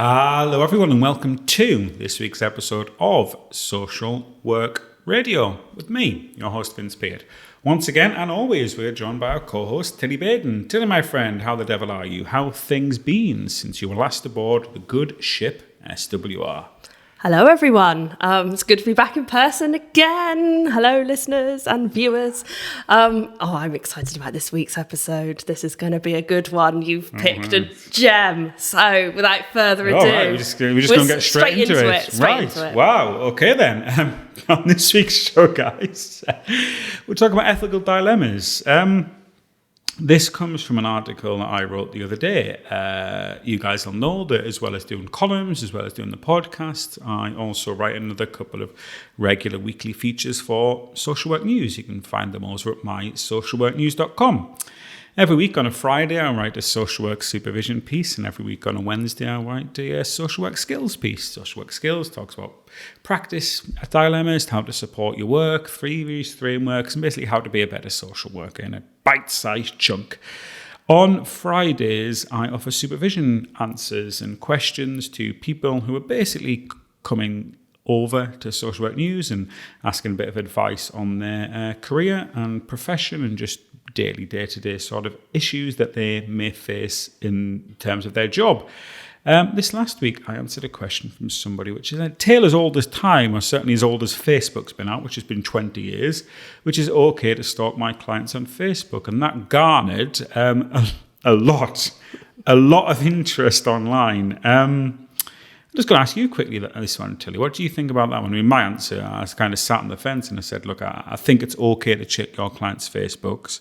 Hello everyone and welcome to this week's episode of Social Work Radio with me, your host Vince Peart. Once again and always we're joined by our co-host Tilly Baden. Tilly, my friend, how the devil are you? How have things been since you were last aboard the good ship SWR? Hello everyone, it's good to be back in person again. Hello listeners and viewers. I'm excited about this week's episode. This is going to be a good one. You've picked a gem. So without further ado, We're just going to get straight into it. Right. Wow. Okay then. On this week's show, guys, we're talking about ethical dilemmas. This comes from an article that I wrote the other day. You guys will know that as well as doing columns, as well as doing the podcast, I also write another couple of regular weekly features for Social Work News. You can find them over at mysocialworknews.com. Every week on a Friday, I write a social work supervision piece, and every week on a Wednesday, I write a social work skills piece. Social work skills talks about practice dilemmas, how to support your work, theories, frameworks, and basically how to be a better social worker in a bite-sized chunk. On Fridays, I offer supervision answers and questions to people who are basically coming over to Social Work News and asking a bit of advice on their career and profession and just daily, day-to-day sort of issues that they may face in terms of their job. This last week, I answered a question from somebody which is a tale as old as time, or certainly as old as Facebook's been out, which has been 20 years, which is okay to stalk my clients on Facebook. And that garnered a lot of interest online. I'm just going to ask you quickly this one, Tilly. What do you think about that one? I mean, my answer, I was kind of sat on the fence and I said, look, I think it's okay to check your clients' Facebooks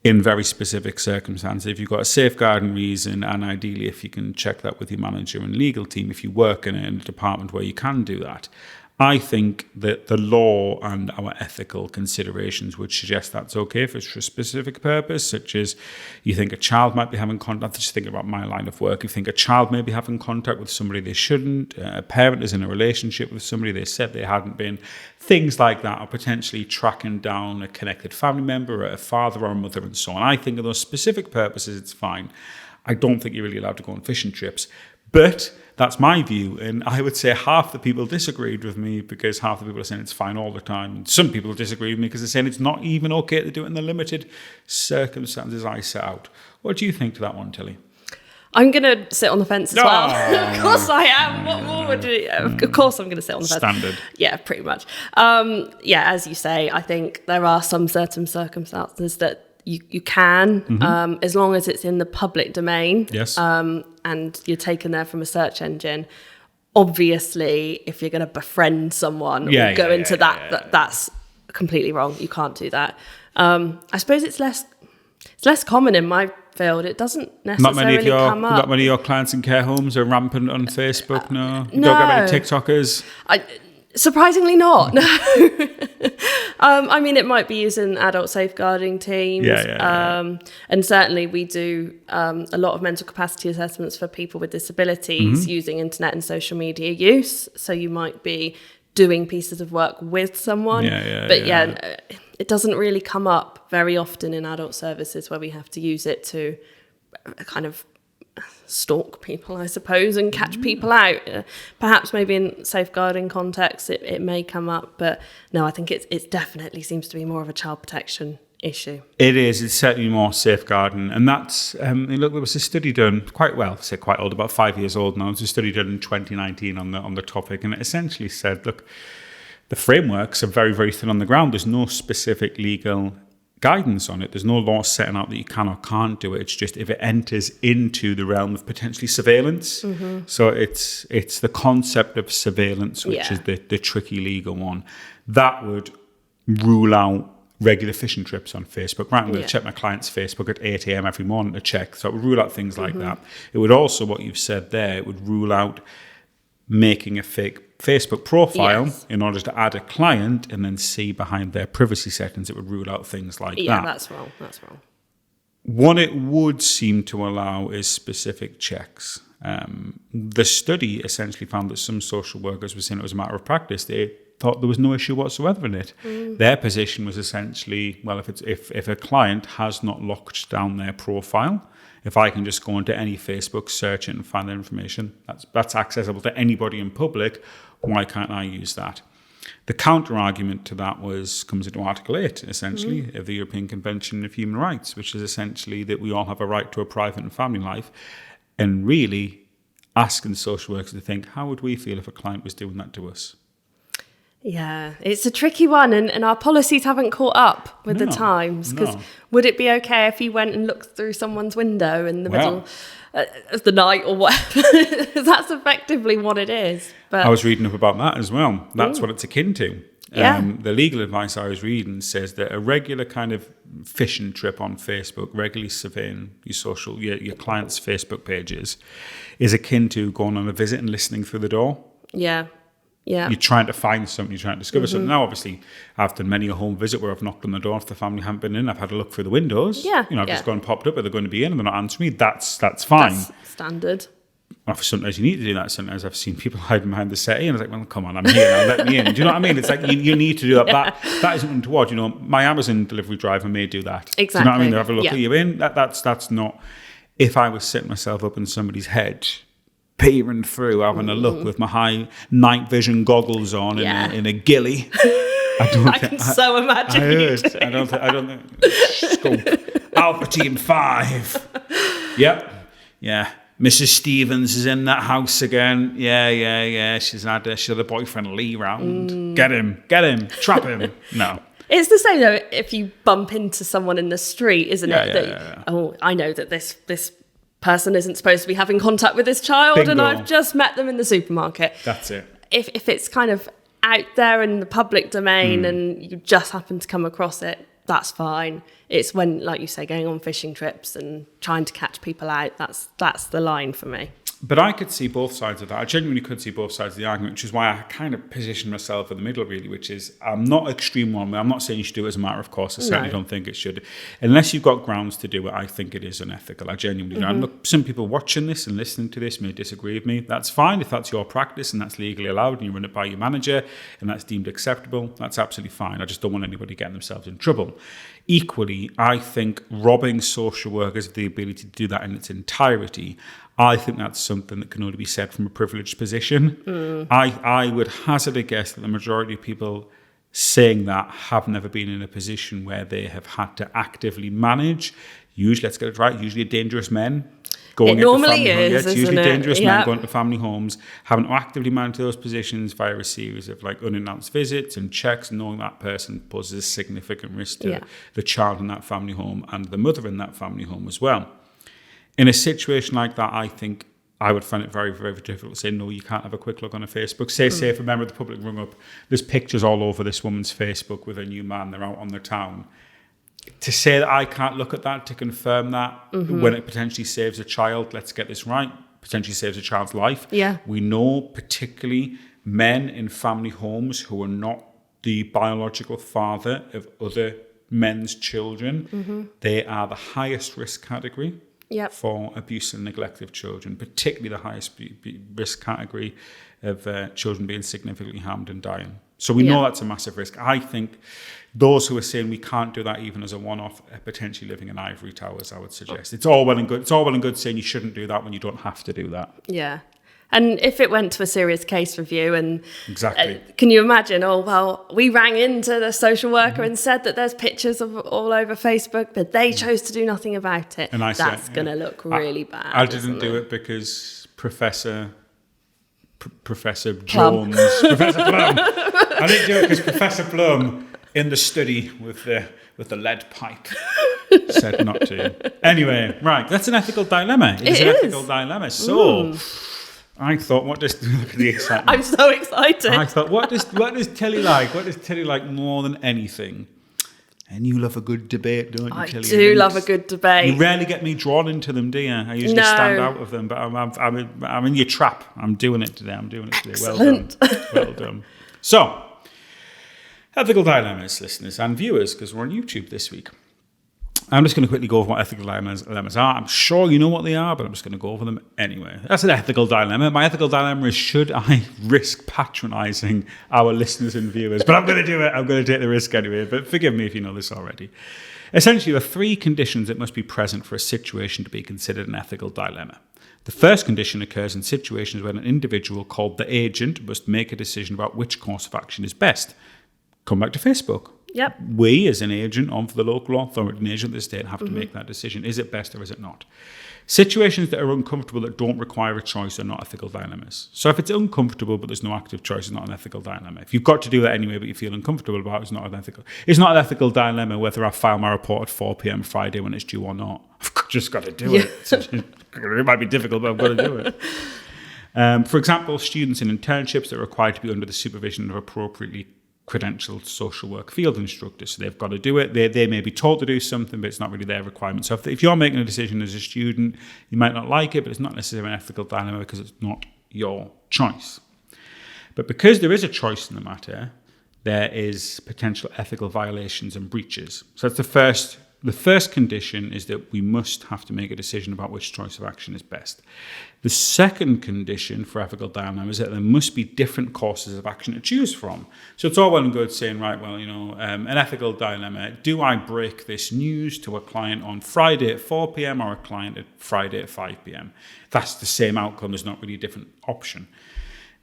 in very specific circumstances. If you've got a safeguarding reason, and ideally if you can check that with your manager and legal team, if you work in a department where you can do that. I think that the law and our ethical considerations would suggest that's okay if it's for a specific purpose, such as you think a child might be having contact, just thinking about my line of work, you think a child may be having contact with somebody they shouldn't, a parent is in a relationship with somebody they said they hadn't been, things like that, or potentially tracking down a connected family member, or a father or a mother and so on. I think of those specific purposes, it's fine. I don't think you're really allowed to go on fishing trips. But that's my view, and I would say half the people disagreed with me because half the people are saying it's fine all the time. And some people disagree with me because they're saying it's not even okay to do it in the limited circumstances I set out. What do you think to that one, Tilly? I'm going to sit on the fence as well. Of course I am. What more would you? Of course I'm going to sit on the fence. Standard. Yeah, pretty much. As you say, I think there are some certain circumstances that you can, as long as it's in the public domain. Yes. And you're taken there from a search engine. Obviously, if you're going to befriend someone or go into that, that's completely wrong. You can't do that. I suppose it's less common in my field. It doesn't necessarily come up. Not many of your clients in care homes are rampant on Facebook, no? You don't get many TikTokers? Surprisingly not, no. I mean, it might be used in adult safeguarding teams. And certainly we do a lot of mental capacity assessments for people with disabilities using internet and social media use. So you might be doing pieces of work with someone. It doesn't really come up very often in adult services where we have to use it to kind of stalk people, I suppose, and catch people out. Perhaps maybe in safeguarding context it may come up, but no, I think it definitely seems to be more of a child protection issue. It is. It's certainly more safeguarding, and that's look. There was a study done quite old, about 5 years old now. It was a study done in 2019 on the topic, and it essentially said, look, the frameworks are very, very thin on the ground. There's no specific legal guidance on it. There's no law setting out that you can or can't do it. It's just if it enters into the realm of potentially surveillance. So it's the concept of surveillance, which is the tricky legal one. That would rule out regular fishing trips on Facebook. Right, I'm going to check my client's Facebook at 8 a.m. every morning to check. So it would rule out things like that. It would also, what you've said there, it would rule out making a fake Facebook profile in order to add a client and then see behind their privacy settings. It would rule out things like that. Yeah, that's wrong. What it would seem to allow is specific checks. The study essentially found that some social workers were saying it was a matter of practice. They thought there was no issue whatsoever in it. Their position was essentially, well, if a client has not locked down their profile, if I can just go into any Facebook, search it and find that information, that's accessible to anybody in public, why can't I use that? The counter argument to that comes into Article 8, essentially, of the European Convention of Human Rights, which is essentially that we all have a right to a private and family life, and really asking social workers to think, how would we feel if a client was doing that to us? Yeah, it's a tricky one, and our policies haven't caught up with the times. Because would it be okay if you went and looked through someone's window in the middle of the night or whatever? That's effectively what it is. But I was reading up about that as well. That's what it's akin to. Yeah. The legal advice I was reading says that a regular kind of fishing trip on Facebook, regularly surveying your clients' Facebook pages, is akin to going on a visit and listening through the door. Yeah. You're trying to find something, you're trying to discover something. Now, obviously, I've done many a home visit where I've knocked on the door if the family haven't been in. I've had a look through the windows. I've just gone and popped up, are they going to be in and they're not answering me? That's fine. That's standard. Sometimes you need to do that. Sometimes I've seen people hiding behind the settee and I was like, well, come on, I'm here now, let me in. Do you know what I mean? It's like you need to do that. That isn't untoward. My Amazon delivery driver may do that. Exactly. Do you know what I mean? They have a look, are you in? That's not... If I was setting myself up in somebody's hedge, peering through, having a look with my high night vision goggles on in a ghillie. I can so imagine. I don't think. Scope. Alpha Team 5. Yep. Yeah. Mrs. Stevens is in that house again. Yeah. She's had a boyfriend Lee round. Get him. Trap him. No. It's the same though if you bump into someone in the street, isn't it? Oh, I know that this person isn't supposed to be having contact with this child. Bingo. And I've just met them in the supermarket. That's it. If it's kind of out there in the public domain and you just happen to come across it, that's fine. It's when, like you say, going on fishing trips and trying to catch people out, that's the line for me. But I could see both sides of that. I genuinely could see both sides of the argument, which is why I kind of position myself in the middle, really, which is I'm not extreme one way. I'm not saying you should do it as a matter of course. I certainly don't think it should. Unless you've got grounds to do it, I think it is unethical. I genuinely do. And look, some people watching this and listening to this may disagree with me. That's fine. If that's your practice and that's legally allowed and you run it by your manager and that's deemed acceptable, that's absolutely fine. I just don't want anybody getting themselves in trouble. Equally, I think robbing social workers of the ability to do that in its entirety, I think that's something that can only be said from a privileged position. I would hazard a guess that the majority of people saying that have never been in a position where they have had to actively manage. Usually, let's get it right, usually dangerous men. Going it normally is, it's usually dangerous men going to family homes, having to actively manage those positions via a series of unannounced visits and checks, knowing that person poses a significant risk to the child in that family home and the mother in that family home as well. In a situation like that, I think I would find it very, very difficult to say, no, you can't have a quick look on a Facebook. Say if a member of the public rung up, there's pictures all over this woman's Facebook with a new man, they're out on their town. To say that I can't look at that to confirm that when it potentially saves a child, let's get this right, potentially saves a child's life. Yeah. We know particularly men in family homes who are not the biological father of other men's children. They are the highest risk category. For abuse and neglect of children, particularly the highest risk category of children being significantly harmed and dying. So we know that's a massive risk. I think those who are saying we can't do that even as a one-off are potentially living in ivory towers, I would suggest. It's all well and good. It's all well and good saying you shouldn't do that when you don't have to do that. Yeah. And if it went to a serious case review and exactly, can you imagine, we rang into the social worker and said that there's pictures of all over Facebook, but they chose to do nothing about it. And that's going to look really bad. I didn't do it because Professor Jones, Professor Plum. I didn't do it because Professor Plum in the study with the lead pipe said not to. Anyway, right, that's an ethical dilemma. It is an ethical dilemma. So... I thought, look at the excitement. I'm so excited. I thought, what does Tilly like? What does Tilly like more than anything? And you love a good debate, don't you, Tilly? I do love a good debate. You rarely get me drawn into them, do you? I usually stand out of them, but I'm in your trap. I'm doing it today. Excellent. Well done. So, ethical dilemmas, listeners and viewers, because we're on YouTube this week. I'm just going to quickly go over what ethical dilemmas are. I'm sure you know what they are, but I'm just going to go over them anyway. That's an ethical dilemma. My ethical dilemma is, should I risk patronising our listeners and viewers? But I'm going to do it. I'm going to take the risk anyway. But forgive me if you know this already. Essentially, there are 3 conditions that must be present for a situation to be considered an ethical dilemma. The first condition occurs in situations when an individual called the agent must make a decision about which course of action is best. Come back to Facebook. Yep. We, as an agent of the local authority, an agent of the state, have to make that decision. Is it best or is it not? Situations that are uncomfortable that don't require a choice are not ethical dilemmas. So if it's uncomfortable but there's no active choice, it's not an ethical dilemma. If you've got to do that anyway but you feel uncomfortable about it, it's not an ethical dilemma whether I file my report at 4 p.m. Friday when it's due or not. I've just got to do it. It might be difficult, but I've got to do it. For example, students in internships that are required to be under the supervision of appropriately credentialed social work field instructors. So they've got to do it. They may be told to do something, but it's not really their requirement. So if you're making a decision as a student, you might not like it, but it's not necessarily an ethical dilemma because it's not your choice. But because there is a choice in the matter, there is potential ethical violations and breaches. So that's the first condition is that we must have to make a decision about which choice of action is best. The second condition for ethical dilemma is that there must be different courses of action to choose from. So it's all well and good saying, right, well, an ethical dilemma, do I break this news to a client on Friday at 4 p.m. or a client at Friday at 5 p.m.? That's the same outcome. There's not really a different option.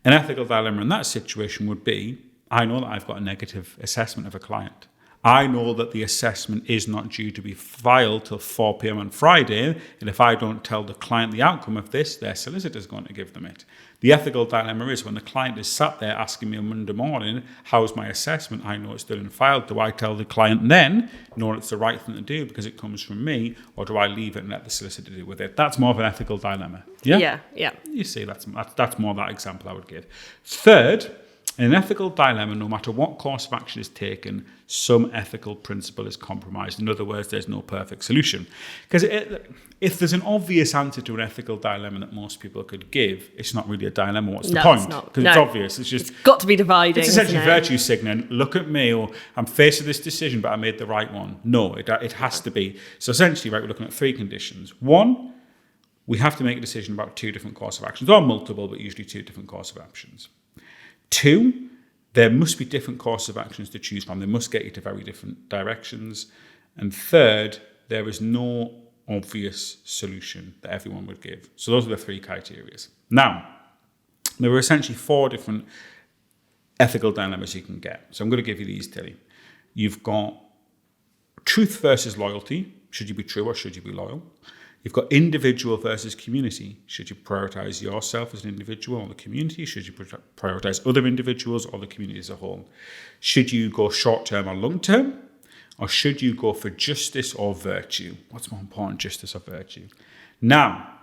An ethical dilemma in that situation would be, I know that I've got a negative assessment of a client. I know that the assessment is not due to be filed till 4 p.m. on Friday, and if I don't tell the client the outcome of this, their solicitor is going to give them it. The ethical dilemma is when the client is sat there asking me on Monday morning, how's my assessment? I know it's still in file. Do I tell the client then, knowing it's the right thing to do because it comes from me, or do I leave it and let the solicitor deal with it? That's more of an ethical dilemma. Yeah? Yeah. You see, that's more that example I would give. Third, in an ethical dilemma, no matter what course of action is taken, some ethical principle is compromised. In other words, there's no perfect solution. Because if there's an obvious answer to an ethical dilemma that most people could give, it's not really a dilemma. What's the point? Because it's obvious. It's got to be dividing. It's essentially virtue signaling. Look at me, or I'm faced with this decision, but I made the right one. No, it has to be. So essentially, right, we're looking at 3 conditions. 1, we have to make a decision about 2 different courses of actions, or multiple, but usually 2 different courses of actions. 2, there must be different courses of actions to choose from. They must get you to very different directions. And 3rd, there is no obvious solution that everyone would give. So those are the 3 criteria. Now, there are essentially 4 different ethical dilemmas you can get. So I'm going to give you these, Tilly. You've got truth versus loyalty. Should you be true or should you be loyal? You've got individual versus community. Should you prioritize yourself as an individual or the community? Should you prioritize other individuals or the community as a whole? Should you go short-term or long-term? Or should you go for justice or virtue? What's more important, justice or virtue? Now,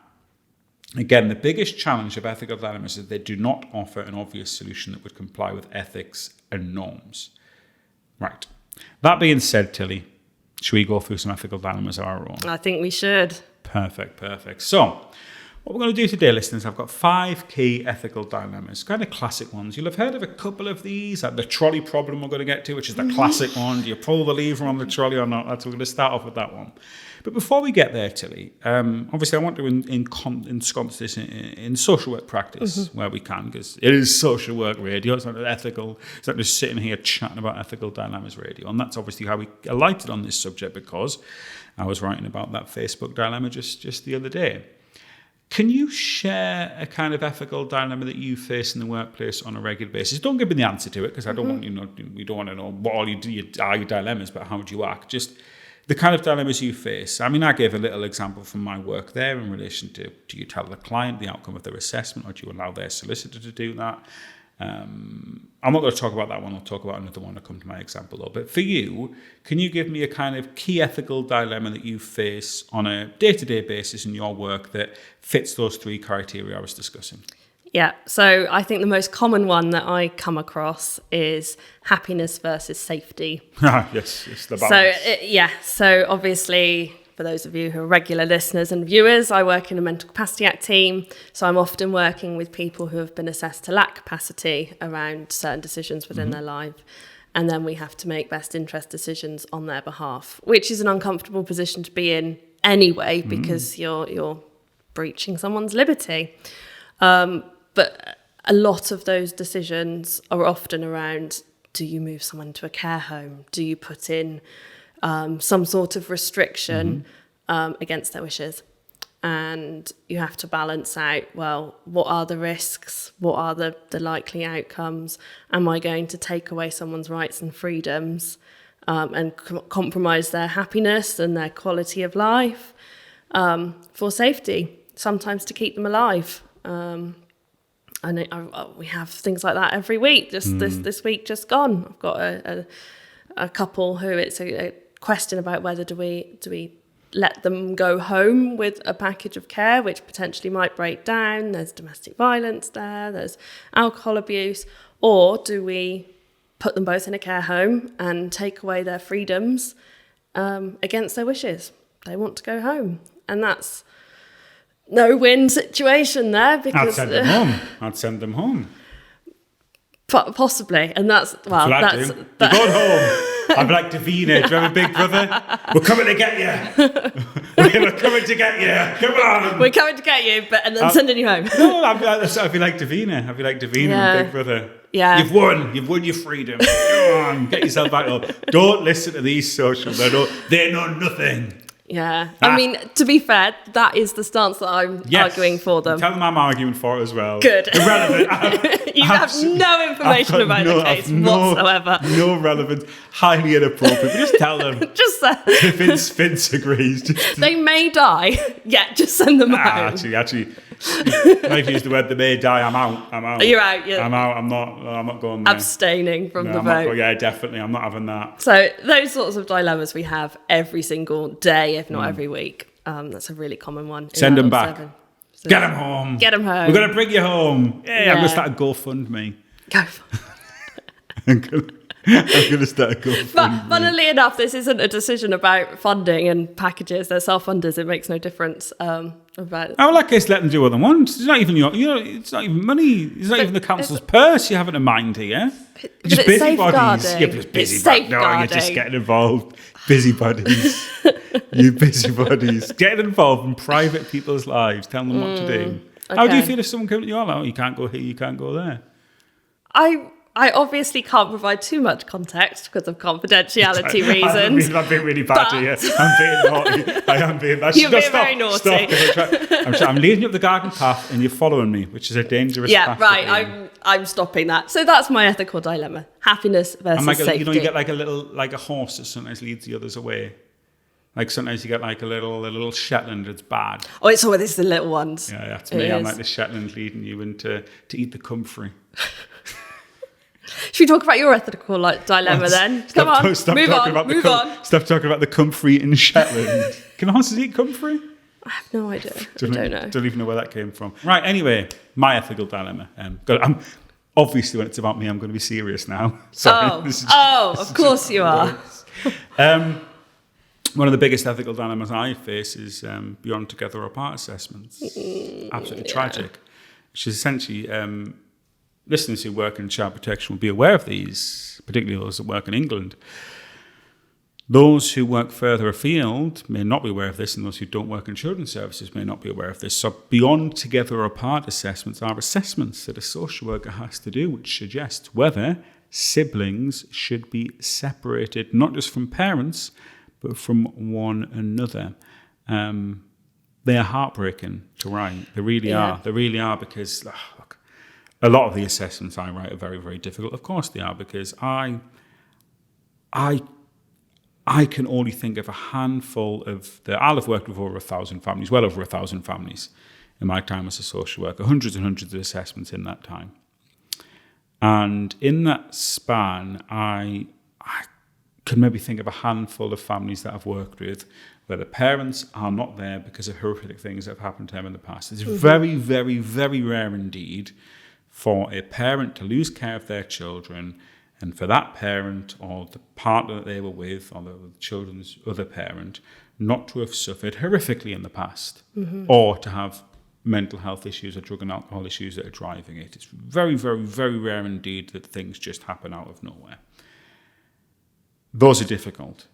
again, the biggest challenge of ethical dilemmas is they do not offer an obvious solution that would comply with ethics and norms. Right. That being said, Tilly, should we go through some ethical dilemmas of our own? I think we should. Perfect. So, what we're going to do today, listeners, I've got 5 key ethical dilemmas, kind of classic ones. You'll have heard of a couple of these, like the trolley problem we're going to get to, which is the classic one. Do you pull the lever on the trolley or not? We're going to start off with that one. But before we get there, Tilly, obviously I want to ensconce this in social work practice where we can, because it is social work radio. It's not ethical. It's not just sitting here chatting about ethical dilemmas radio. And that's obviously how we alighted on this subject, because I was writing about that Facebook dilemma just the other day. Can you share a kind of ethical dilemma that you face in the workplace on a regular basis? Don't give me the answer to it, because I don't want we don't want to know what all are your dilemmas, but how would you act? Just the kind of dilemmas you face. I mean, I gave a little example from my work there in relation to, do you tell the client the outcome of their assessment, or do you allow their solicitor to do that? I'm not going to talk about that one. I'll talk about another one. I'll come to my example though. But for you, can you give me a kind of key ethical dilemma that you face on a day-to-day basis in your work that fits those 3 criteria I was discussing? Yeah, so I think the most common one that I come across is happiness versus safety. yes, the balance. So obviously, for those of you who are regular listeners and viewers, I work in a Mental Capacity Act team, so I'm often working with people who have been assessed to lack capacity around certain decisions within their life. and then we have to make best interest decisions on their behalf, which is an uncomfortable position to be in anyway, because you're breaching someone's liberty. But a lot of those decisions are often around, do you move someone to a care home? Do you put in some sort of restriction against their wishes? And you have to balance out, well, what are the risks? What are the likely outcomes? Am I going to take away someone's rights and freedoms and compromise their happiness and their quality of life for safety, sometimes to keep them alive? And we have things like that every week. Just this week just gone, I've got a couple who it's a question about whether do we let them go home with a package of care which potentially might break down. There's domestic violence there's alcohol abuse, or do we put them both in a care home and take away their freedoms against their wishes? They want to go home, and that's no-win situation there, because I'd send them home. Possibly, and that's you're going home. I'm like Davina. Do you have a Big Brother? We're coming to get you. We're coming to get you. Come on. We're coming to get you, and then sending you home. No, I'd be like Davina. I'd be like Davina and Big Brother. Yeah. You've won your freedom. Come on, get yourself back up. Don't listen to these socials. They know nothing. Yeah. I mean, to be fair, that is the stance that I'm arguing for them. Tell them I'm arguing for it as well. Good. Irrelevant. You have no information about the case whatsoever. No relevance. Highly inappropriate. But just tell them. Just say. Vince agrees. They may die. Yeah, just send them out. Actually, I've used the word they may die. I'm out. You're out. Yeah. I'm out. I'm not going there. Abstaining from the vote. Definitely. I'm not having that. So those sorts of dilemmas we have every single day, if not every week. That's a really common one. Send them back. So get them home. Get them home. We're going to bring you home. Yeah. I'm going to start a GoFundMe. I'm going to start a GoFundMe. But funnily enough, this isn't a decision about funding and packages. They're self-funders. It makes no difference about. Oh, well, I guess let them do what they want. It's not even it's not even money. It's not even the council's purse you have in mind here. Just busybodies. You're just getting involved. Busybodies. You busybodies. Getting involved in private people's lives. Tell them what to do. Okay. How do you feel if someone came to you all out? You can't go here, you can't go there. I obviously can't provide too much context because of confidentiality reasons. I'm being really bad here. I'm being naughty. I am being bad. You're being very naughty. I'm leading you up the garden path and you're following me, which is a dangerous path. Yeah, right. I'm stopping that. So that's my ethical dilemma. Happiness versus safety. You get like a horse that sometimes leads the others away. Like sometimes you get like a little Shetland that's bad. Oh, it's always the little ones. Yeah, that's me. I'm like the Shetland leading you into to eat the comfrey. Should we talk about your ethical dilemma then? Come on, move on. Stop talking about the comfrey in Shetland. Can horses eat comfrey? I have no idea. Don't know. Don't even know where that came from. Right, anyway, my ethical dilemma. I'm obviously, when it's about me, I'm going to be serious now. Sorry, of course you are. One of the biggest ethical dilemmas I face is beyond together or apart assessments. Absolutely tragic. Which is essentially, listeners who work in child protection will be aware of these, particularly those that work in England. Those who work further afield may not be aware of this, and those who don't work in children's services may not be aware of this. So beyond together or apart assessments are assessments that a social worker has to do, which suggest whether siblings should be separated, not just from parents, but from one another. They are heartbreaking to write. They really are. They really are, because look, a lot of the assessments I write are very, very difficult. Of course they are, because I can only think of a handful of I'll have worked with over 1,000 families, well over 1,000 families in my time as a social worker, hundreds and hundreds of assessments in that time. And in that span, I can maybe think of a handful of families that I've worked with where the parents are not there because of horrific things that have happened to them in the past. It's very, very, very rare indeed for a parent to lose care of their children, and for that parent or the partner that they were with or the children's other parent not to have suffered horrifically in the past, or to have mental health issues or drug and alcohol issues that are driving it. It's very, very, very rare indeed that things just happen out of nowhere. Those are difficult.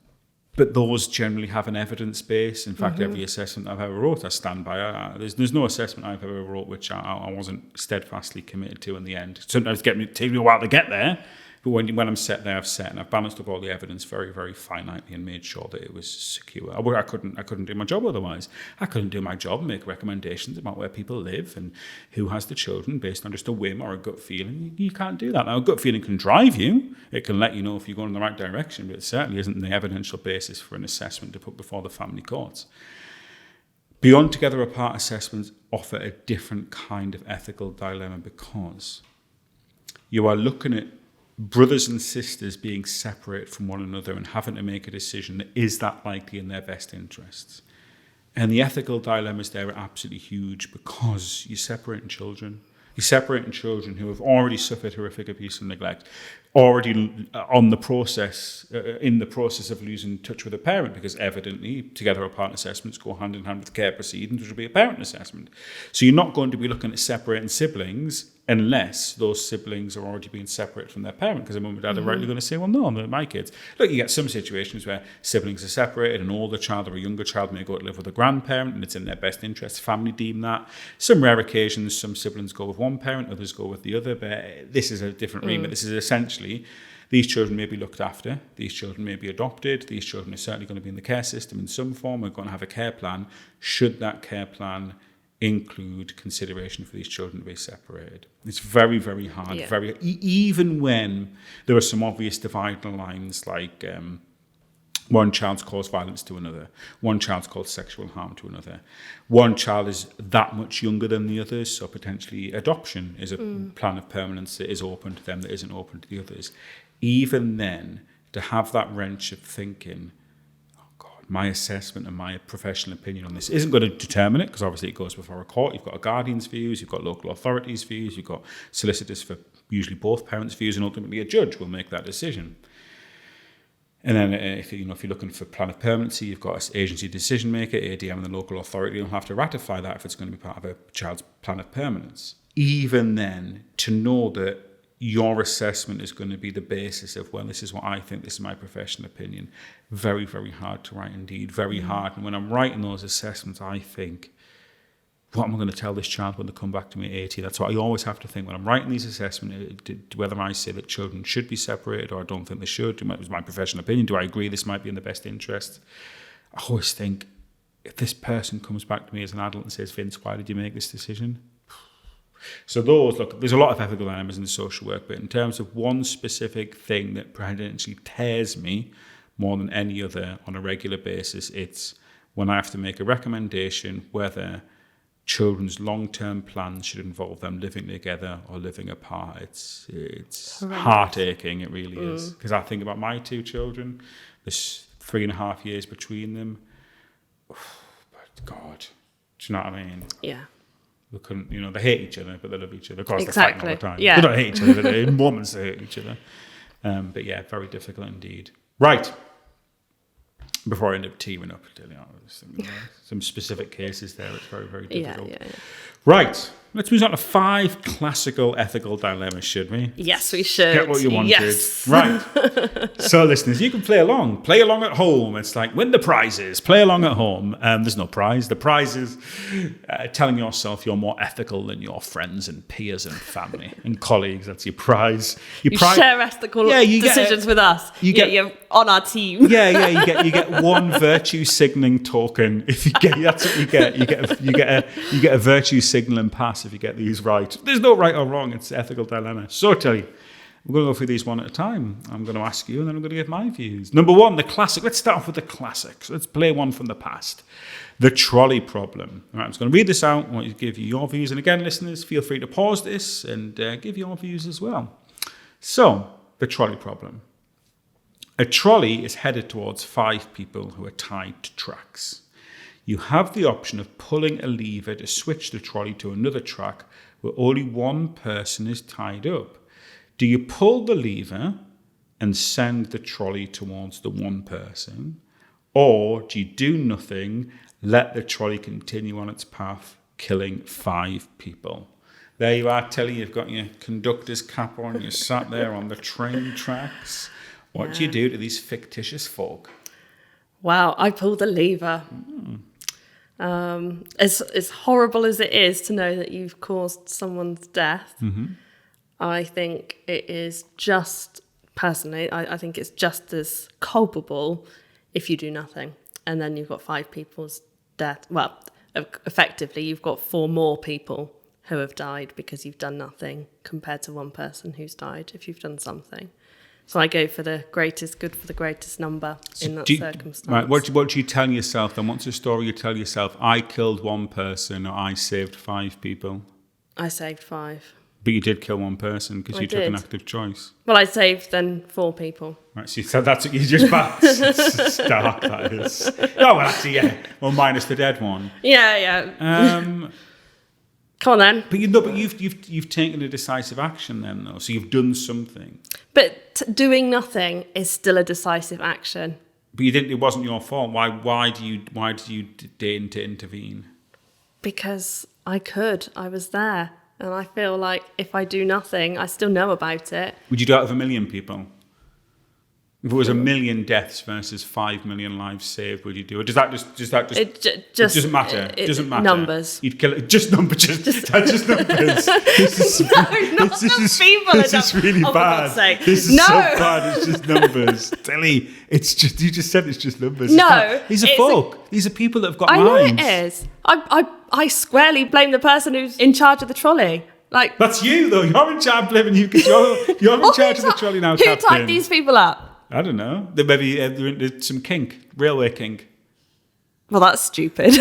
But those generally have an evidence base. In fact, every assessment I've ever wrote, I stand by. There's no assessment I've ever wrote which I wasn't steadfastly committed to in the end. Sometimes it takes me a while to get there, but when I'm set there, I've balanced up all the evidence very, very finitely and made sure that it was secure. I couldn't do my job otherwise. I couldn't do my job and make recommendations about where people live and who has the children based on just a whim or a gut feeling. You can't do that. Now, a gut feeling can drive you. It can let you know if you're going in the right direction, but it certainly isn't the evidential basis for an assessment to put before the family courts. Beyond Together Apart assessments offer a different kind of ethical dilemma because you are looking at brothers and sisters being separate from one another and having to make a decision that is that likely in their best interests. And the ethical dilemmas there are absolutely huge because you're separating children. You're separating children who have already suffered horrific abuse and neglect, already in the process of losing touch with a parent, because evidently Together Apart assessments go hand in hand with care proceedings, which will be a parent assessment. So you're not going to be looking at separating siblings unless those siblings are already being separated from their parent, because the mum and dad are rightly going to say, well, no, they're my kids. Look, you get some situations where siblings are separated, an older child or a younger child may go to live with a grandparent, and it's in their best interest. Family deem that. Some rare occasions, some siblings go with one parent, others go with the other, but this is a different remit. This is essentially, these children may be looked after, these children may be adopted, these children are certainly going to be in the care system in some form, we're going to have a care plan. Should that care plan include consideration for these children to be separated? It's very, very hard. Yeah. Even when there are some obvious dividing lines, like one child's caused violence to another, one child's caused sexual harm to another, one child is that much younger than the others, so potentially adoption is a plan of permanence that is open to them that isn't open to the others. Even then, to have that wrench of thinking, my assessment and my professional opinion on this isn't going to determine it, because obviously it goes before a court. You've got a guardian's views, you've got local authorities' views, you've got solicitors for usually both parents' views, and ultimately a judge will make that decision. And then if you're looking for plan of permanency, you've got an agency decision maker, ADM, and the local authority will have to ratify that if it's going to be part of a child's plan of permanence. Even then, to know that your assessment is going to be the basis of, well, this is what I think, this is my professional opinion. Very, very hard to write indeed, very hard. And when I'm writing those assessments, I think, what am I going to tell this child when they come back to me at 80? That's what I always have to think when I'm writing these assessments, whether I say that children should be separated or I don't think they should. It was my professional opinion. Do I agree this might be in the best interest? I always think, if this person comes back to me as an adult and says, Vince, why did you make this decision? So there's a lot of ethical dilemmas in the social work, but in terms of one specific thing that potentially tears me more than any other on a regular basis, it's when I have to make a recommendation whether children's long-term plans should involve them living together or living apart. It's heart-aching, it really is. Because I think about my two children, there's 3.5 years between them. But God, do you know what I mean? Yeah. They couldn't, they hate each other, but they love each other. Of course, exactly. They're fighting all the time. Yeah. They don't hate each other, but in moments they hate each other. But yeah, very difficult indeed. Right. Before I end up tearing up, some specific cases there, it's very, very difficult. Yeah. Right. Let's move on to 5 classical ethical dilemmas, should we? Yes, we should. Get what you wanted. Yes. Right. So, listeners, you can play along. Play along at home. It's like win the prizes. Play along at home. There's no prize. The prize is telling yourself you're more ethical than your friends and peers and family and colleagues. That's your prize. You share ethical decisions with us. You're on our team. Yeah. You get one virtue signaling token. If you get, that's what you get. You get a virtue signaling pass if you get these right. There's no right or wrong. It's ethical dilemma. So I tell you, we're going to go through these one at a time. I'm going to ask you, and then I'm going to give my views. Number 1, the classic. Let's start off with the classics. Let's play one from the past. The trolley problem. All right, I'm just going to read this out. I want you to give you your views. And again, listeners, feel free to pause this and give your views as well. So, the trolley problem. A trolley is headed towards 5 people who are tied to tracks. You have the option of pulling a lever to switch the trolley to another track where only one person is tied up. Do you pull the lever and send the trolley towards the one person? Or do you do nothing, let the trolley continue on its path, killing 5 people? There you are, Telly, you've got your conductor's cap on, you're sat there on the train tracks. What do you do to these fictitious folk? Wow, I pulled the lever. As horrible as it is to know that you've caused someone's death, I think it is just, personally, I think it's just as culpable if you do nothing. And then you've got 5 people's death. Well, effectively, you've got 4 more people who have died because you've done nothing compared to 1 person who's died if you've done something. So I go for the greatest good for the greatest number in that circumstance. Right, what do you tell yourself then? What's the story you tell yourself? I killed 1 person or I saved 5 people? I saved 5. But you did kill 1 person because you took an active choice. Well, I saved then 4 people. Right, so you said that's what you just it's dark, that is. Oh, well, actually, yeah. Well, minus the dead one. Yeah. Come on then. But you've taken a decisive action then, though. So you've done something. But doing nothing is still a decisive action. But you didn't. It wasn't your fault. Why did you deign to intervene? Because I could. I was there, and I feel like if I do nothing, I still know about it. Would you do it out of 1 million people? If it was 1 million deaths versus 5 million lives saved, would you do it? Does that just? It doesn't matter. It doesn't matter. Numbers. You'd kill it. Just numbers. Just numbers. This is really for bad. God's sake. This is so bad. It's just numbers. Tilly, it's just. You just said it's just numbers. No, these are folk. These are people that have got I minds. know it is. I squarely blame the person who's in charge of the trolley. Like that's you though. You're in charge, blaming you because you're in charge of the trolley now. Who tied these people up? I don't know. They maybe they're into some kink, railway kink. Well, that's stupid.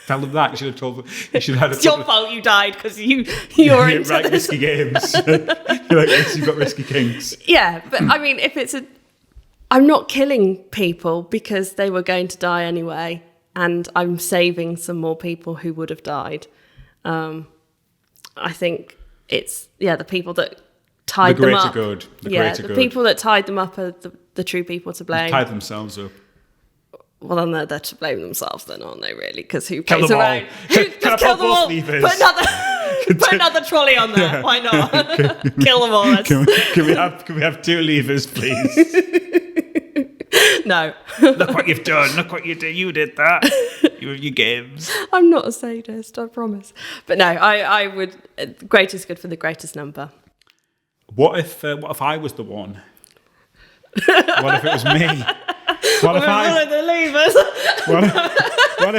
Tell them that. You should have told them. You should have had. It's your fault you died because you're into right, risky games. You're like this. You've got risky kinks. Yeah, but I mean, if it's I'm not killing people because they were going to die anyway, and I'm saving some more people who would have died. I think it's the people that tied them up. The greater good. People that tied them up are the true people to blame. Tied themselves up. Well, then they're to blame themselves, then, aren't they? Really? Because who kill plays them around? all. Who just kill them all? Put another trolley on there. Why not? Kill them all. Can we have 2 levers, please? No. Look what you've done. Look what you did. You did that. You games. I'm not a sadist, I promise. But no, I would. Greatest good for the greatest number. What if I was the one? What if it was me? What if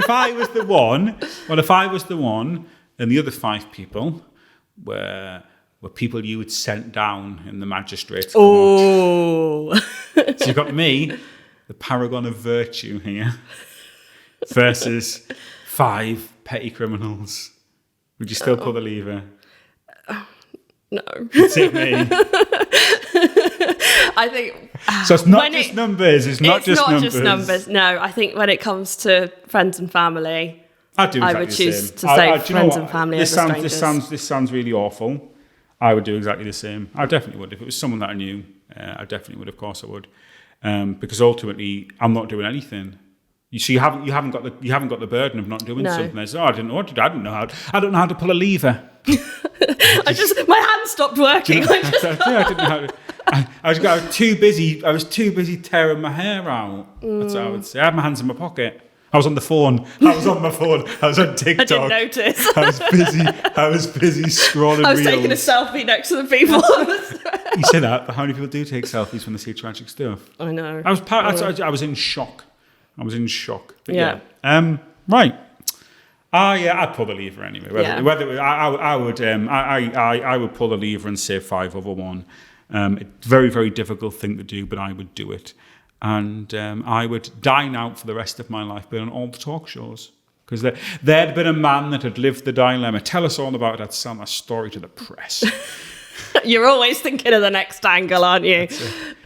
I was the one? What if I was the one, and the other 5 people were people you had sent down in the magistrate's court? Oh. So you've got me, the paragon of virtue here, versus 5 petty criminals. Would you still pull the lever? No. It's me. I think. So it's not just numbers. It's not just numbers. No, I think when it comes to friends and family, I would choose to save friends and family over strangers. This sounds really awful. I would do exactly the same. I definitely would. If it was someone that I knew, I definitely would. Of course I would. Because ultimately, I'm not doing anything. You haven't got the burden of not doing something. It's, I didn't know what to do. I don't know how to pull a lever. My hand stopped working. I didn't know how to. I was too busy. I was too busy tearing my hair out. That's what I would say. I had my hands in my pocket. I was on the phone. I was on my phone. I was on TikTok. I didn't notice. I was busy scrolling. I was reels. taking a selfie next to the people. You say that, but how many people do take selfies when they see tragic stuff? I know. I was in shock. But yeah. Right. I'd pull the lever anyway. I would pull the lever and save 5 over 1. It's a very, very difficult thing to do, but I would do it. And I would dine out for the rest of my life, being on all the talk shows. Because there'd been a man that had lived the dilemma. Tell us all about it. I'd sell my story to the press. You're always thinking of the next angle, aren't you?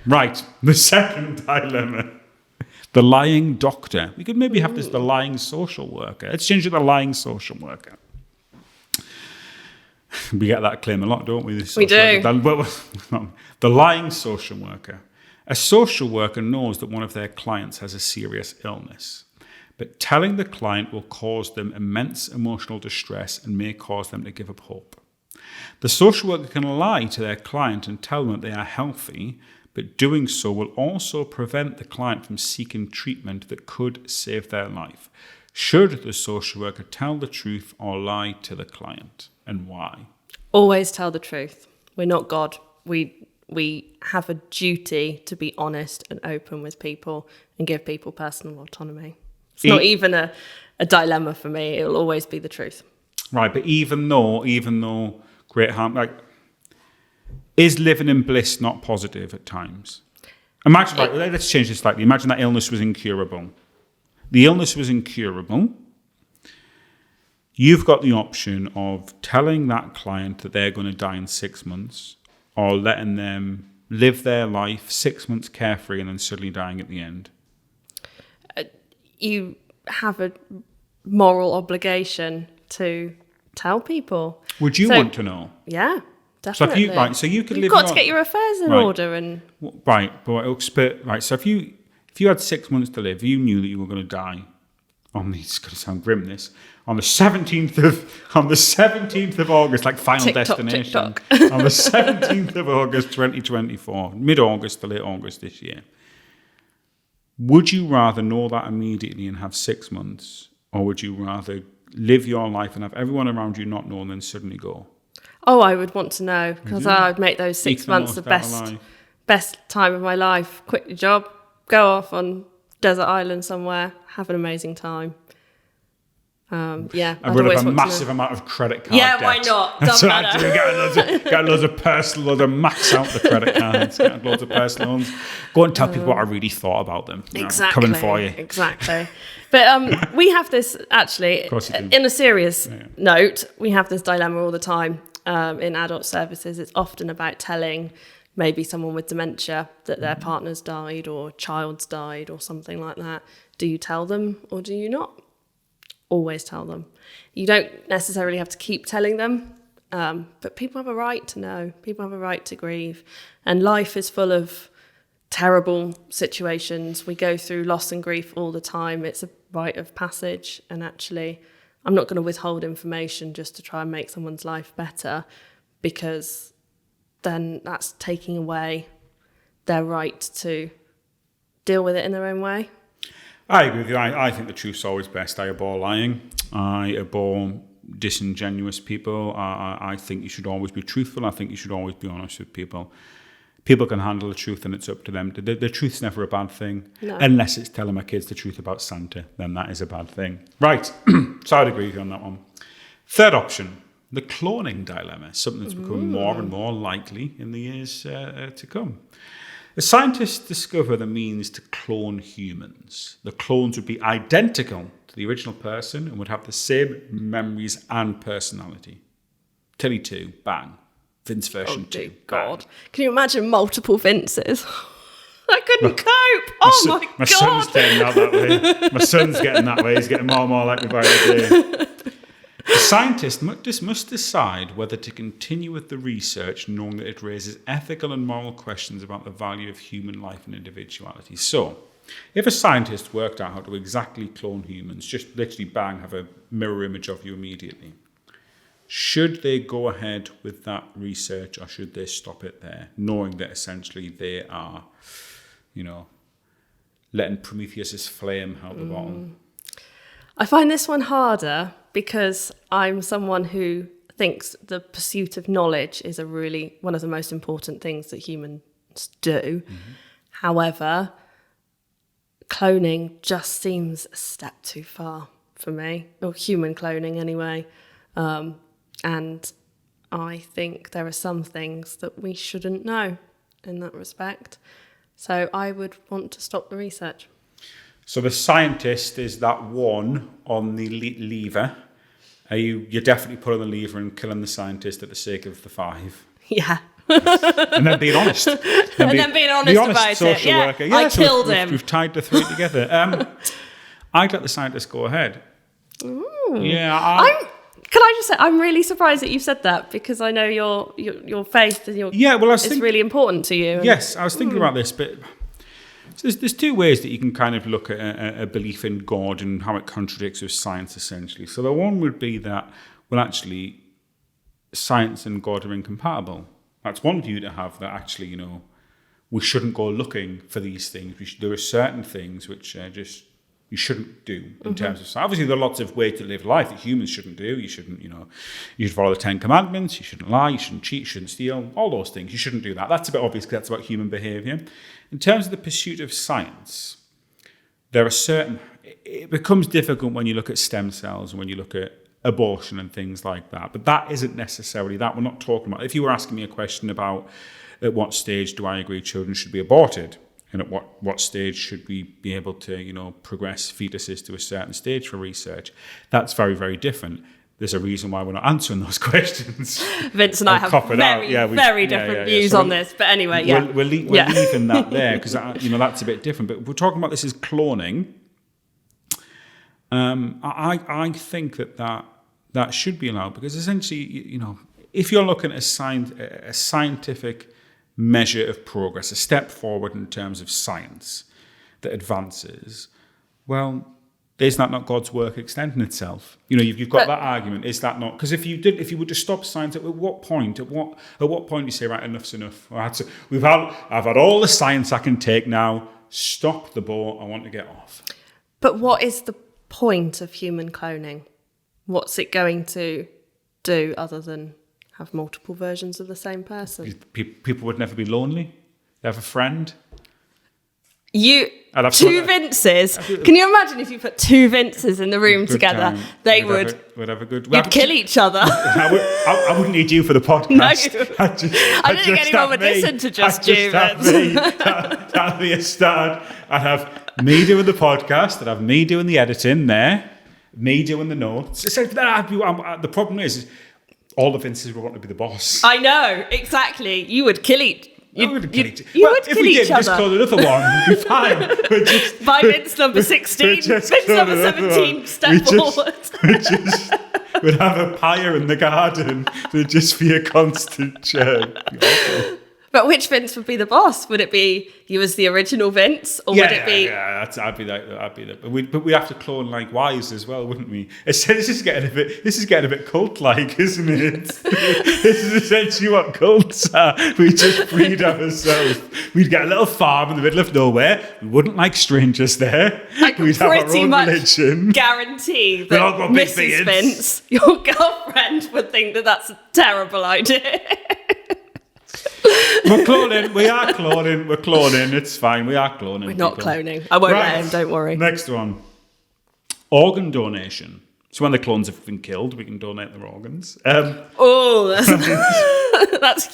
Right. The second dilemma. The lying doctor. We could maybe have this, the lying social worker. Let's change it to the lying social worker. We get that claim a lot, don't we? We do. The lying social worker. A social worker knows that one of their clients has a serious illness, but telling the client will cause them immense emotional distress and may cause them to give up hope. The social worker can lie to their client and tell them that they are healthy, but doing so will also prevent the client from seeking treatment that could save their life. Should the social worker tell the truth or lie to the client, and why? Always tell the truth. We're not God. We have a duty to be honest and open with people and give people personal autonomy. It's not even a dilemma for me. It will always be the truth. Right, but even though great harm, like, is living in bliss not positive at times? Imagine, let's change this slightly. Imagine that illness was incurable. The illness was incurable. You've got the option of telling that client that they're going to die in 6 months, or letting them live their life 6 months carefree and then suddenly dying at the end. You have a moral obligation to tell people. Would you want to know? Yeah, definitely. So you could You've live. got to get your affairs in order, and So if you had 6 months to live, you knew that you were going to die. It's going to sound grim. This on the 17th of August, like Final TikTok, Destination. TikTok. On the 17th of August, 2024, mid-August to late August this year. Would you rather know that immediately and have 6 months, or would you rather live your life and have everyone around you not know and then suddenly go? Oh, I would want to know, because I would make those 6 months the best time of my life. Quit your job, go off on desert island somewhere, have an amazing time. I would have a massive amount of credit card debt. Why not? Doesn't matter. Get loads of personal loans, max out the credit cards, get loads of personal loans. Go and tell people what I really thought about them. Exactly. Coming for you. Exactly. But we have this, actually, in a serious note, we have this dilemma all the time in adult services. It's often about telling maybe someone with dementia that their partner's died or child's died or something like that. Do you tell them or do you not? Always tell them. You don't necessarily have to keep telling them, but people have a right to know. People have a right to grieve. And life is full of terrible situations. We go through loss and grief all the time. It's a rite of passage. And actually, I'm not going to withhold information just to try and make someone's life better, because then that's taking away their right to deal with it in their own way. I agree with you. I think the truth's always best. I abhor lying. I abhor disingenuous people. I think you should always be truthful. I think you should always be honest with people. People can handle the truth and it's up to them. The truth's never a bad thing. No. Unless it's telling my kids the truth about Santa, then that is a bad thing. Right. So I'd agree with you on that one. Third option, the cloning dilemma, something that's becoming more and more likely in the years to come. The scientists discover the means to clone humans. The clones would be identical to the original person and would have the same memories and personality. Tilly 2, bang. Vince version 2, God. Can you imagine multiple Vinces? I couldn't cope. Oh my God. My son's getting that way. My son's getting that way. He's getting more and more like me by the day. The scientist must decide whether to continue with the research, knowing that it raises ethical and moral questions about the value of human life and individuality. So, if a scientist worked out how to exactly clone humans, just literally bang, have a mirror image of you immediately, should they go ahead with that research or should they stop it there, knowing that essentially they are, letting Prometheus's flame out the bottom? I find this one harder because I'm someone who thinks the pursuit of knowledge is one of the most important things that humans do. Mm-hmm. However, cloning just seems a step too far for me, or human cloning anyway. And I think there are some things that we shouldn't know in that respect. So I would want to stop the research. So the scientist is that one on the lever. You're definitely pulling the lever and killing the scientist at the sake of the 5. Yeah. And then being honest. Then being honest about it. Yeah, worker. Yeah, I killed him. We've tied the 3 together. I'd let the scientist go ahead. Ooh. Yeah. Can I just say, I'm really surprised that you said that, because I know your faith and is really important to you. Yes, I was thinking about this, but there's 2 ways that you can kind of look at a belief in God and how it contradicts with science, essentially. So the one would be that, well, actually, science and God are incompatible. That's one view to have, that actually, we shouldn't go looking for these things. There are certain things which just you shouldn't do in terms of science. Obviously, there are lots of ways to live life that humans shouldn't do. You shouldn't, you should follow the 10 Commandments. You shouldn't lie. You shouldn't cheat. You shouldn't steal. All those things. You shouldn't do that. That's a bit obvious because that's about human behaviour. In terms of the pursuit of science, there are certain... It becomes difficult when you look at stem cells and when you look at abortion and things like that. But that isn't necessarily that. We're not talking about... If you were asking me a question about at what stage do I agree children should be aborted, and at what stage should we be able to, progress fetuses to a certain stage for research, that's very, very different. There's a reason why we're not answering those questions. Vince and I have very different views on this. But anyway, We're leaving that there because, that's a bit different. But if we're talking about this as cloning, I think that should be allowed because essentially, if you're looking at a scientific measure of progress, a step forward in terms of science that advances, well, is that not God's work extending itself? You've got that argument. Is that not? Because if you were to stop science, at what point? At what point do you say, right, enough's enough? I've had all the science I can take now. Stop the boat. I want to get off. But what is the point of human cloning? What's it going to do other than have multiple versions of the same person? People would never be lonely. They have a friend. Two Vinces. Can you imagine if you put two Vinces in the room together? They would have a good. You'd kill each other. I wouldn't need you for the podcast. No, I don't think anyone would listen to just you. That'd be a start. I'd have me doing the podcast. I'd have me doing the editing there. Me doing the notes. So the problem is all the Vinces would want to be the boss. I know, exactly. You would kill each. You would kill each other. If we did, just call another one. We'd be fine. By Vince number 16, Vince number 17, step forward. We'd have a pyre in the garden. There'd just be a constant churn. But which Vince would be the boss? Would it be you as the original Vince, or would it be? Yeah, I'd be that. But we have to clone like wives as well, wouldn't we? This is getting a bit cult-like, isn't it? This is essentially what cults are. We just breed ourselves. We'd get a little farm in the middle of nowhere. We wouldn't like strangers there. We'd have our own religion. Guarantee that Mrs. Vince, your girlfriend, would think that that's a terrible idea. We're cloning. We're cloning. It's fine. We are cloning. We're not cloning. I won't let him, don't worry. Next one. Organ donation. So when the clones have been killed, we can donate their organs. That's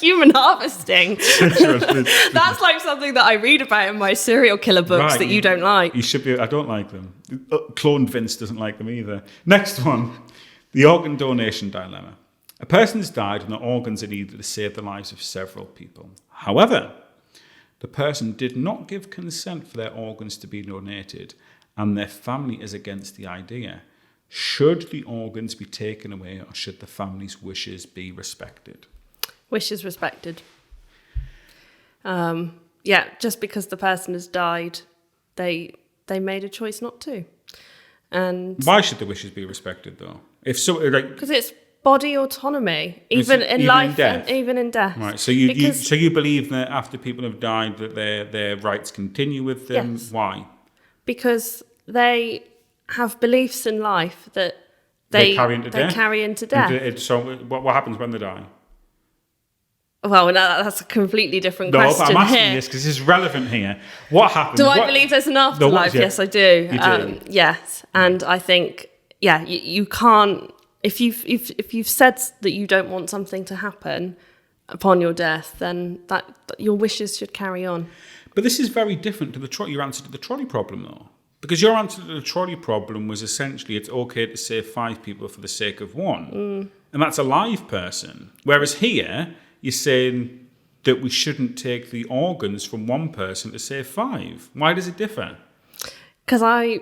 human harvesting. That's like something that I read about in my serial killer books that you don't like. You should be. I don't like them. Cloned Vince doesn't like them either. Next one. The organ donation dilemma. A person has died and the organs are needed to save the lives of several people. However, the person did not give consent for their organs to be donated and their family is against the idea. Should the organs be taken away or should the family's wishes be respected? Wishes respected. Just because the person has died, they made a choice not to. And why should the wishes be respected though? Because it's body autonomy, even in life and even in death. Right. So you believe that after people have died that their rights continue with them? Yes. Why? Because they have beliefs in life that they carry into death. So what happens when they die? Well, that's a completely different question. No, but I'm asking this because this is relevant here. What happens? Do I believe there's an afterlife? Yes, I do. You do? Yes, and I think you can't. If you've said that you don't want something to happen upon your death, then that your wishes should carry on. But this is very different to your answer to the trolley problem, though, because your answer to the trolley problem was essentially it's okay to save 5 people for the sake of one, and that's a live person. Whereas here you're saying that we shouldn't take the organs from one person to save 5. Why does it differ? Because I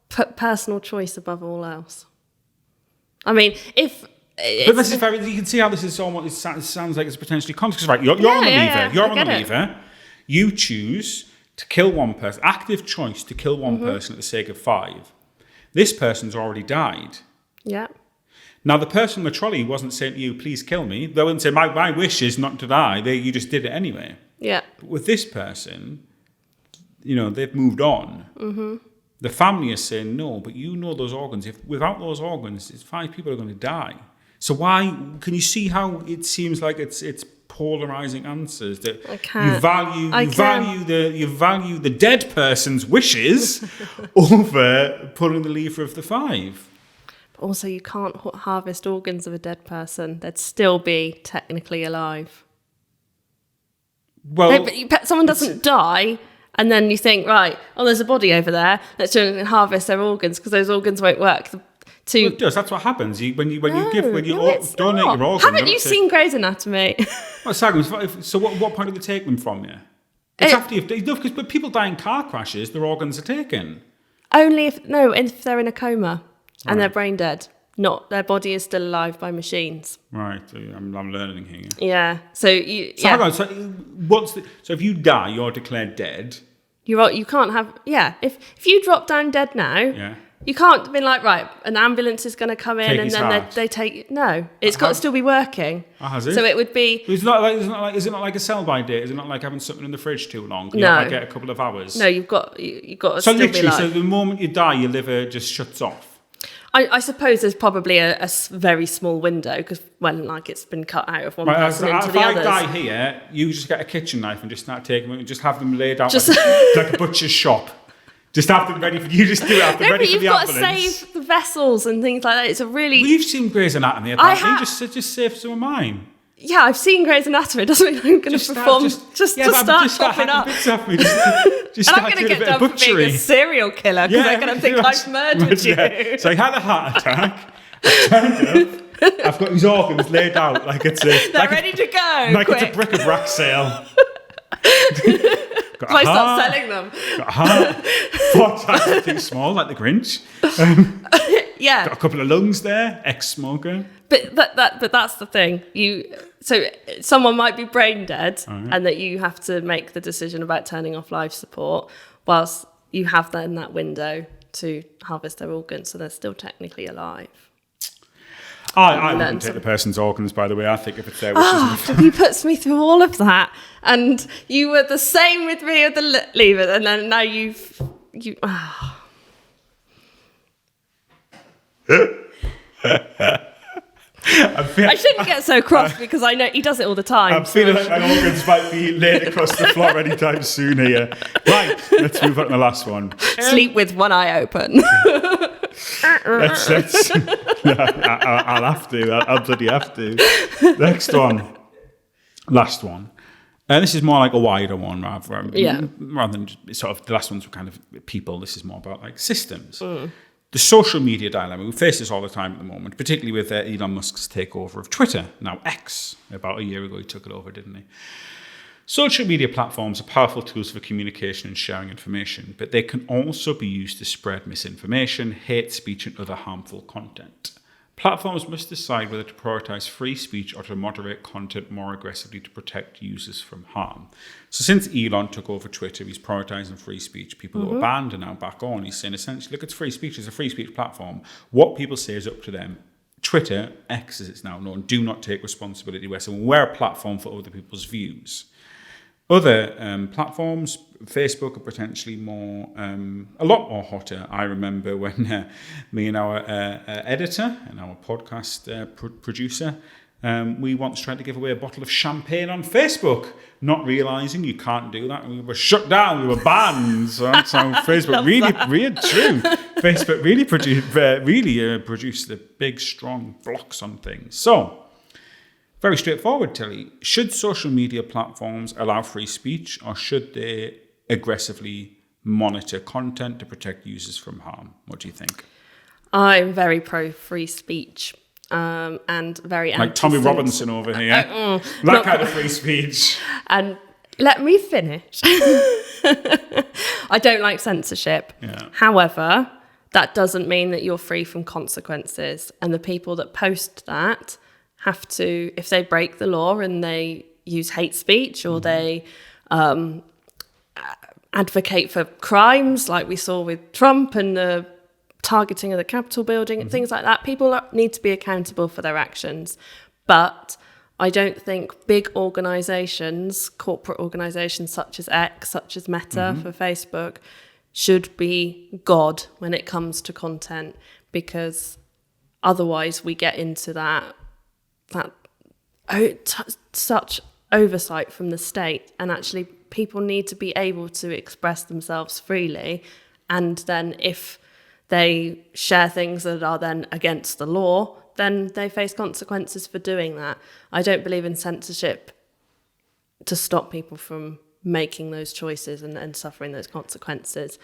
put personal choice above all else. I mean, but this is very. You can see how this is almost. It sounds like it's potentially conflict. Right, you're a believer. Yeah, you're a believer. You choose to kill one person. Active choice to kill one person at the sake of 5. This person's already died. Yeah. Now the person in the trolley wasn't saying to you, "Please kill me." They wouldn't say, "My wish is not to die." You just did it anyway. Yeah. But with this person, they've moved on. Mm-hmm. The family is saying no, but those organs. If without those organs, 5 people are going to die. So why can you see how it seems like it's polarizing answers that you value the dead person's wishes over pulling the lever of the 5. Also, you can't harvest organs of a dead person; they'd still be technically alive. Well, but someone doesn't die. And then you think, right, there's a body over there. Let's try and harvest their organs because those organs won't work. It does. That's what happens. When you donate your organs. Haven't you seen Grey's Anatomy? So what point do they take them from you? It's after because people die in car crashes, their organs are taken. Only if they're in a coma and they're brain dead. Not their body is still alive by machines. Right, I'm learning here. Yeah. So hang on. So if you die, you're declared dead. You can't have. Yeah. If you drop down dead now. Yeah. You can't be like, right, an ambulance is going to come in and then they take. No, it's got to still be working. Has it? So it would be. Is it not like a sell-by date? Is it not like having something in the fridge too long? Can no. You get a couple of hours? No, you've got to so still literally, be alive. So the moment you die, your liver just shuts off. I suppose there's probably a very small window because when it's been cut out of one person into the others. If I die here, you just get a kitchen knife and just start taking them and just have them laid out like a butcher's shop. Just have them ready for you. Just do it. Have them ready for the ambulance. You've got to save the vessels and things like that. It's a really. Well, you've seen Grey's Anatomy. Apparently, just save some of mine. Yeah, I've seen Grey's Anatomy. It doesn't mean I'm going to perform. Just start chopping up. Just I'm going to get done for being a serial killer because they're going to think I've murdered you. So I had a heart attack. I turned up. I've got these organs laid out like it's a. They're ready to go. Like it's a bric-a-brac sale. I start selling them. Got a heart. 4 times something small, like the Grinch. Yeah. Got a couple of lungs there. Ex-smoker. But that's the thing. So someone might be brain dead, and that you have to make the decision about turning off life support, whilst you have then that window to harvest their organs, so they're still technically alive. I wouldn't take the person's organs, by the way. I think if it's their wishes. He puts me through all of that, and you were the same with me with the lever, and then now you. I shouldn't get so cross because I know he does it all the time. I'm feeling like my organs might be laid across the floor anytime soon here. Right, let's move on to the last one. Sleep with one eye open. I'll have to. I'll bloody have to. Next one. Last one. This is more like a wider one rather than just sort of the last ones were kind of people. This is more about like systems. The social media dilemma. We face this all the time at the moment, particularly with Elon Musk's takeover of Twitter, now X. About a year ago he took it over, didn't he? Social media platforms are powerful tools for communication and sharing information, but they can also be used to spread misinformation, hate speech, and other harmful content. Platforms must decide whether to prioritize free speech or to moderate content more aggressively to protect users from harm. So since Elon took over Twitter, he's prioritizing free speech. People who are banned are now back on. He's saying essentially, look, it's free speech. It's a free speech platform. What people say is up to them. Twitter, X as it's now known, do not take responsibility. We're a platform for other people's views. Other platforms, Facebook are potentially a lot more hotter. I remember when me and our editor and our podcast producer, we once tried to give away a bottle of champagne on Facebook, not realising you can't do that. We were shut down, we were banned. So Facebook really true. Facebook really produced the big, strong blocks on things. So, very straightforward, Tilly. Should social media platforms allow free speech or should they aggressively monitor content to protect users from harm? What do you think? I'm very pro free speech and very like Tommy Robinson over here. That kind of free speech. And let me finish. I don't like censorship. Yeah. However, that doesn't mean that you're free from consequences. And the people that post that have to, if they break the law and they use hate speech or they advocate for crimes like we saw with Trump and the targeting of the Capitol building and things like that, people need to be accountable for their actions. But I don't think big organisations, corporate organisations such as X, such as Meta for Facebook, should be God when it comes to content, because otherwise we get into such oversight from the state, and actually people need to be able to express themselves freely, and then if they share things that are then against the law, then they face consequences for doing that. I don't believe in censorship to stop people from making those choices and suffering those consequences.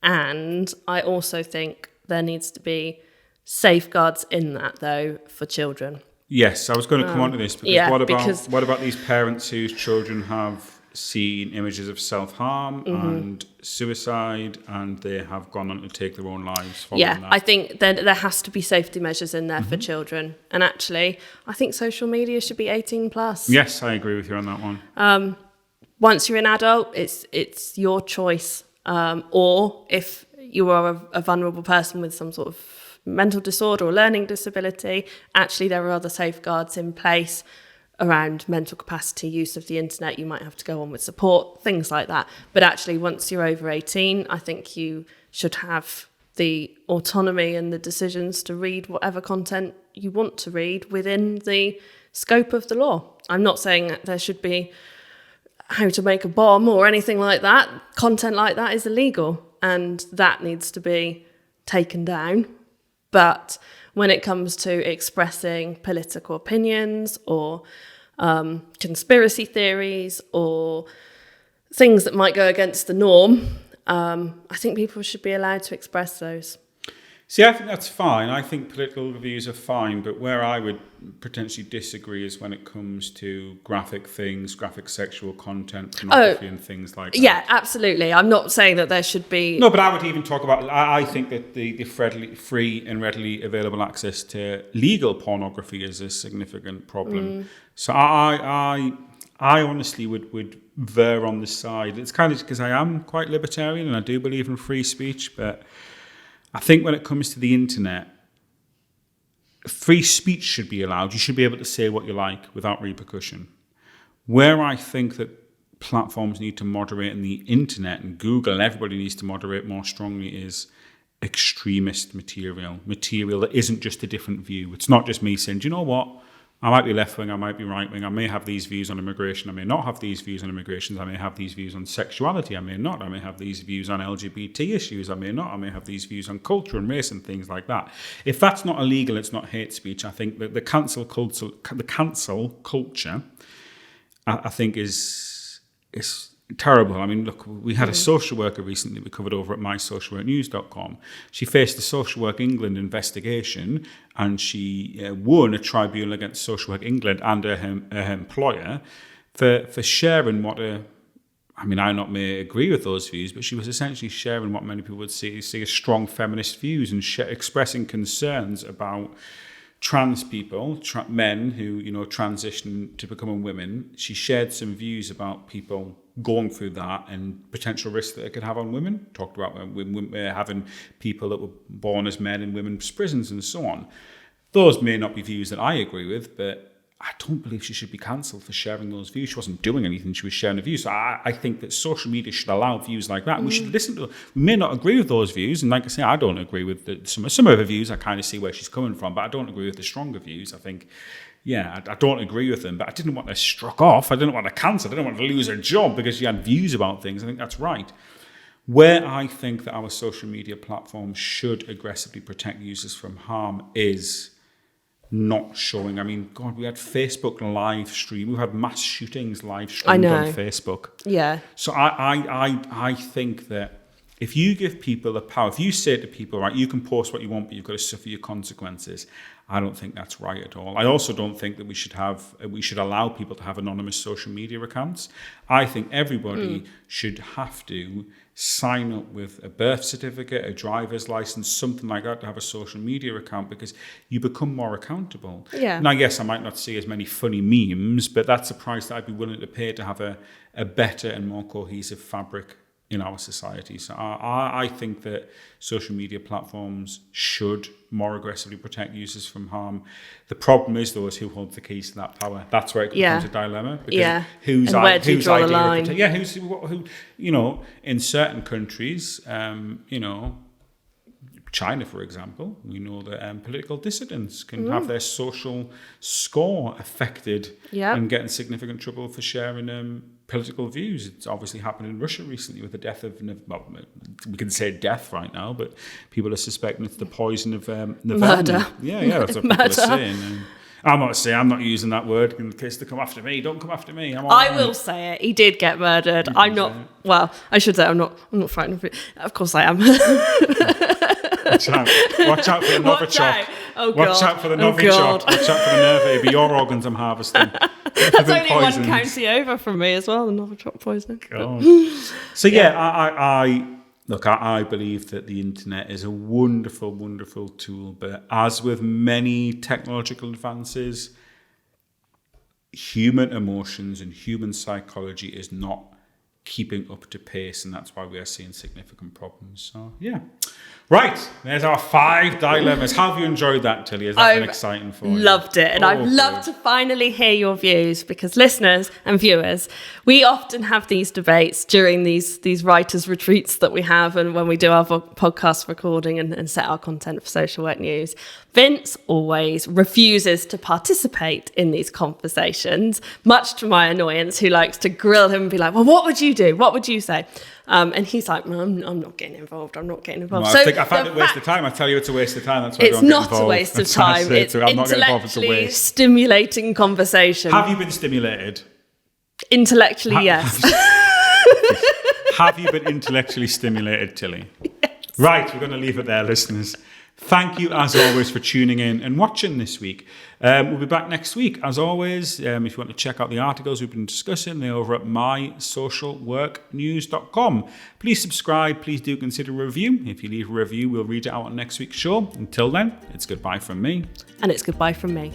And I also think there needs to be safeguards in that, though, for children. Yes, I was going to come on to this, because what about these parents whose children have seen images of self-harm and suicide, and they have gone on to take their own lives following that? I think there has to be safety measures in there for children. And actually, I think social media should be 18 plus. Yes, I agree with you on that one. Once you're an adult, it's your choice. Or if you are a vulnerable person with some sort of mental disorder or learning disability, actually there are other safeguards in place around mental capacity, use of the internet. You might have to go on with support, things like that. But actually, once you're over 18, I think you should have the autonomy and the decisions to read whatever content you want to read within the scope of the law. I'm not saying that there should be how to make a bomb or anything like that. Content like that is illegal, and that needs to be taken down. But when it comes to expressing political opinions or conspiracy theories or things that might go against the norm, I think people should be allowed to express those. See, I think that's fine. I think political views are fine, but where I would potentially disagree is when it comes to graphic things, graphic sexual content, pornography and things like that. Yeah, absolutely. I'm not saying that there should be... No, but I would even talk about... I think that the free and readily available access to legal pornography is a significant problem. So I honestly would veer on the side. It's kind of because I am quite libertarian and I do believe in free speech, but I think when it comes to the internet, free speech should be allowed. You should be able to say what you like without repercussion. Where I think that platforms need to moderate, and the internet and Google and everybody needs to moderate more strongly, is extremist material that isn't just a different view. It's not just me saying, do you know what? I might be left-wing, I might be right-wing, I may have these views on immigration, I may not have these views on immigration, I may have these views on sexuality, I may not, I may have these views on LGBT issues, I may not, I may have these views on culture and race and things like that. If that's not illegal, it's not hate speech. I think that the cancel culture, I think is terrible. I mean, look, we had a social worker recently we covered over at mysocialworknews.com. She faced a Social Work England investigation, and she won a tribunal against Social Work England and her employer for sharing what I not may agree with those views, but she was essentially sharing what many people would see as strong feminist views and expressing concerns about trans people, men who transition to becoming women. She shared some views about people going through that and potential risks that it could have on women. Talked about having people that were born as men in women's prisons and so on. Those may not be views that I agree with, but I don't believe she should be cancelled for sharing those views. She wasn't doing anything, she was sharing a view. So I think that social media should allow views like that. We should listen to them. We may not agree with those views, and like I say, I don't agree with some of her views. I kind of see where she's coming from, but I don't agree with the stronger views. I think, I don't agree with them, but I didn't want her struck off. I didn't want her cancelled. I didn't want her to lose her job because she had views about things. I think that's right. Where I think that our social media platforms should aggressively protect users from harm is not showing. I mean, God, we had Facebook live stream. We had mass shootings live streamed on Facebook. Yeah. So I think that if you give people the power, if you say to people, right, you can post what you want, but you've got to suffer your consequences, I don't think that's right at all. I also don't think that we should allow people to have anonymous social media accounts. I think everybody should have to sign up with a birth certificate, a driver's license, something like that, to have a social media account, because you become more accountable. Yeah. And I guess I might not see as many funny memes, but that's a price that I'd be willing to pay to have a better and more cohesive fabric in our society. So I think that social media platforms should more aggressively protect users from harm. The problem is those who hold the keys to that power. That's where it becomes a dilemma. Because whose where do you draw the line? Who in certain countries, China, for example, we know that political dissidents can have their social score affected and get in significant trouble for sharing political views. It's obviously happened in Russia recently with the death of, we can say death right now, but people are suspecting it's the poison of Navalny. Murder. Yeah, that's what people are saying. And I'm not using that word in case they come after me. Don't come after me. I will say it. He did get murdered. I'm not. Well, I should say I'm not frightened of it. Of course I am. Watch out for the Novichok. Oh, Watch out for the Novichok. Watch out for the nerve. It'll be your organs I'm harvesting. That's only one county over from me as well, the Novichok poisoning. So I believe that the internet is a wonderful, wonderful tool, but as with many technological advances, human emotions and human psychology is not keeping up to pace, and that's why we are seeing significant problems. So right, there's our 5 dilemmas. How have you enjoyed that, Tilly? Has that been exciting for you? Loved it, and I've loved to finally hear your views, because listeners and viewers, we often have these debates during these writers' retreats that we have, and when we do our podcast recording and set our content for Social Work News. Vince always refuses to participate in these conversations, much to my annoyance, who likes to grill him and be like, well, what would you do? What would you say? And he's like, well, I'm not getting involved. I'm not getting involved. Well, I find it a waste of time. I tell you it's a waste of time. That's why it's not a waste of time. It's intellectually stimulating conversation. Have you been stimulated? Intellectually, yes. Have you been intellectually stimulated, Tilly? Yes. Right, we're going to leave it there, listeners. Thank you, as always, for tuning in and watching this week. We'll be back next week. As always, if you want to check out the articles we've been discussing, they're over at mysocialworknews.com. Please subscribe. Please do consider a review. If you leave a review, we'll read it out on next week's show. Until then, it's goodbye from me. And it's goodbye from me.